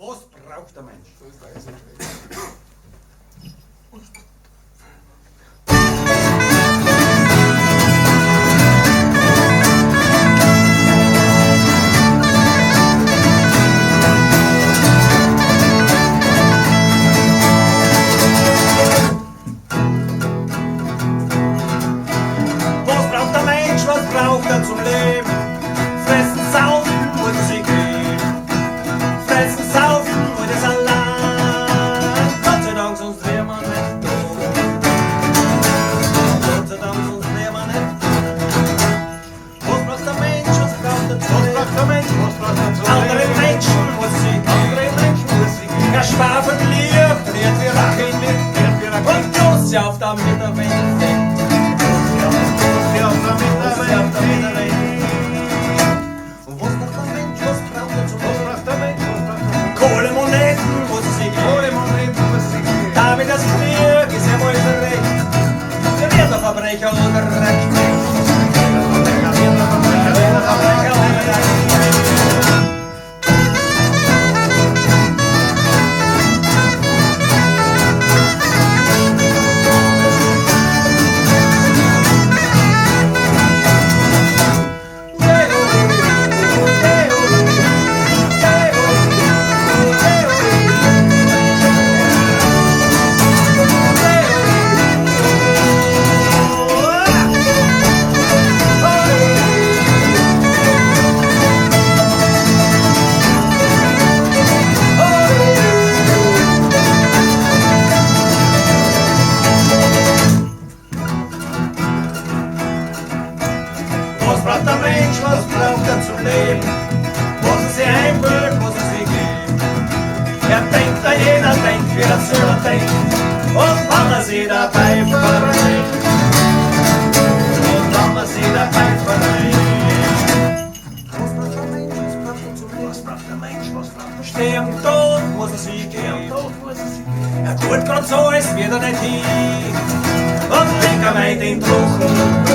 Was braucht der Mensch? Was braucht der Mensch? Was braucht er zum Leben? Fressen, saufen und Musik geben. Fressen, saufen und das allein. Gott sei Dank, sonst wär man nicht da. Gott sei Dank, sonst wär man nicht da. Was braucht der Mensch? Was braucht er zum Leben? Was braucht der Mensch? Was braucht er zum Leben? Andere Menschen Musik. Andere Menschen Musik. Er schwafelt Licht, wird wie Rakete. Und Joss auf der Mitterwelt. Kohlemoneten, Musik. Damit das Glück ist ja wohl verreckt. Der wird der Verbrecher oder Recht. Was braucht der Mensch, was braucht er zum Leben? Was er sich einbildet, was er sich gibt. Er denkt an jeder, denkt wie er selber denkt. Und wenn er sich dabei verrennt. Und wenn er sich dabei verrennt. Was braucht der Mensch, was braucht er zum Leben? Was braucht der Mensch, was braucht er? Stehen tot, muss er sich geben. Er tut grad so, als wird er nicht hin. Und leg er meint den Druck.